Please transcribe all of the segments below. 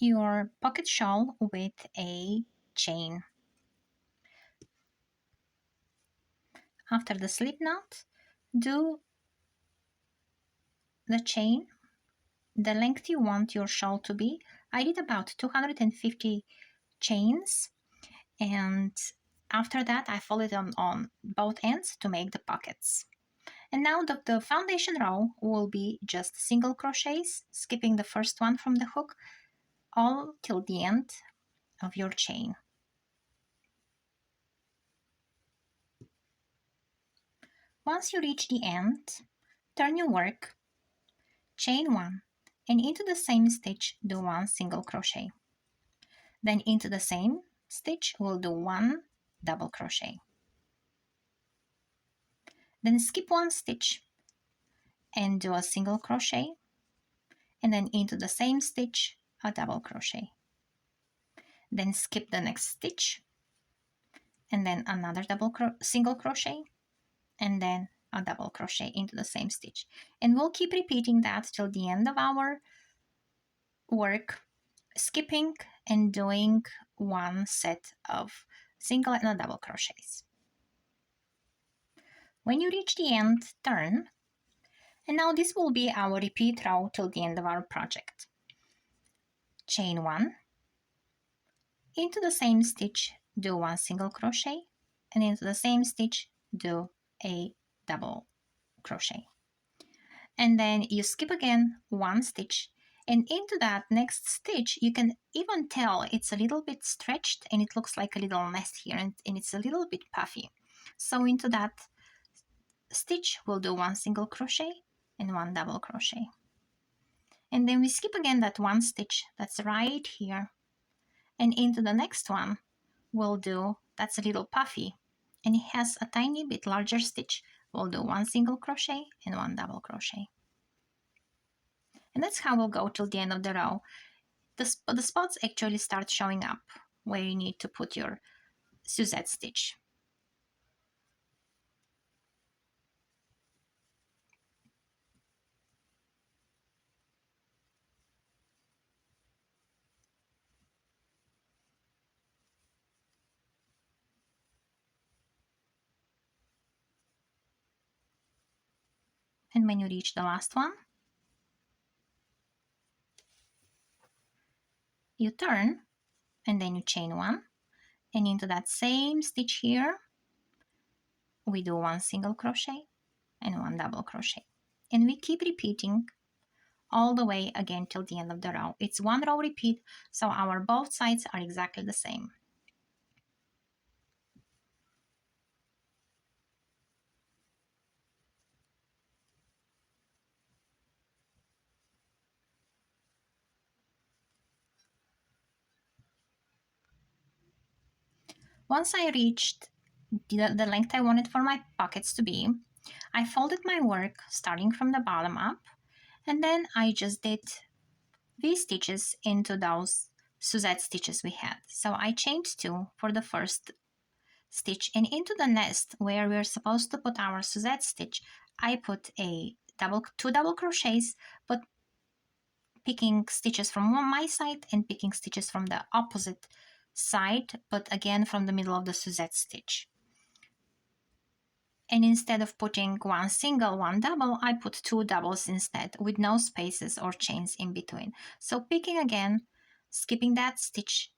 your pocket shawl with a chain. After the slip knot, do the chain the length you want your shawl to be. I did about 250 chains, and after that I folded on both ends to make the pockets. And now the foundation row will be just single crochets, skipping the first one from the hook all till the end of your chain. Once you reach the end, turn your work, chain one, and into the same stitch do one single crochet. Then into the same stitch we'll do one double crochet. Then skip one stitch and do a single crochet, and then into the same stitch a double crochet. Then skip the next stitch and then another single crochet, and then a double crochet into the same stitch. And we'll keep repeating that till the end of our work, skipping and doing one set of single and a double crochets. When you reach the end, turn, and now this will be our repeat row till the end of our project. Chain one, into the same stitch do one single crochet, and into the same stitch do a double crochet. And then you skip again one stitch, and into that next stitch you can even tell it's a little bit stretched and it looks like a little nest here, and it's a little bit puffy. So into that stitch we'll do one single crochet and one double crochet. And then we skip again that one stitch that's right here, and into the next one we'll do, that's a little puffy and it has a tiny bit larger stitch, we'll do one single crochet and one double crochet. And that's how we'll go till the end of the row. The spots actually start showing up where you need to put your Suzette stitch. And when you reach the last one, you turn and then you chain one, and into that same stitch here we do one single crochet and one double crochet, and we keep repeating all the way again till the end of the row. It's one row repeat, so our both sides are exactly the same. Once I reached the length I wanted for my pockets to be, I folded my work starting from the bottom up, and then I just did V-stitches into those Suzette stitches we had. So I chained two for the first stitch, and into the nest where we're supposed to put our Suzette stitch, I put two double crochets, but picking stitches from my side and picking stitches from the opposite side, but again from the middle of the Suzette stitch. And instead of putting one single, one double, I put two doubles instead with no spaces or chains in between. So picking again, skipping that stitch,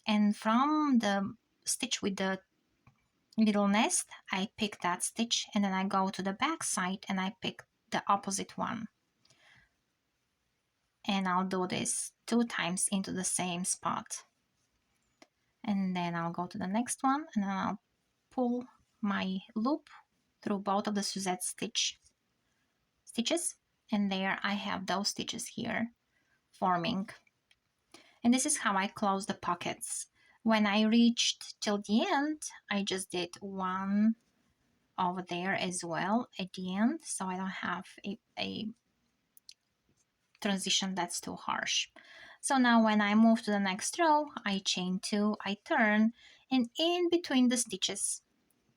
and from the stitch with the little nest, I pick that stitch, and then I go to the back side and I pick the opposite one. And I'll do this 2 times into the same spot. And then I'll go to the next one, and then I'll pull my loop through both of the Suzette stitches, and there I have those stitches here forming. And this is how I close the pockets. When I reached till the end, I just did one over there as well at the end, so I don't have a transition that's too harsh. So now when I move to the next row, I chain 2, I turn, and in between the stitches,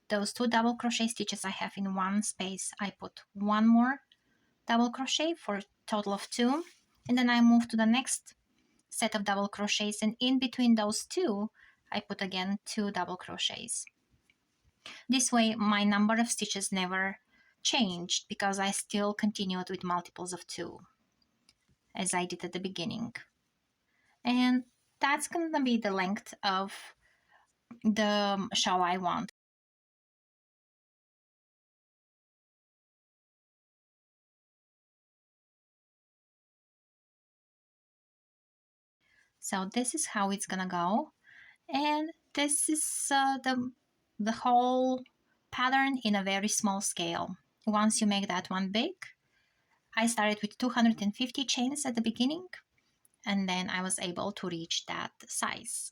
those 2 double crochet stitches I have in one space, I put one more double crochet for a total of 2, and then I move to the next set of double crochets, and in between those two I put again 2 double crochets. This way my number of stitches never changed because I still continued with multiples of 2 as I did at the beginning. And that's gonna be the length of the shawl I want. So this is how it's gonna go, and this is the whole pattern in a very small scale. Once you make that one big, I started with 250 chains at the beginning, and then I was able to reach that size.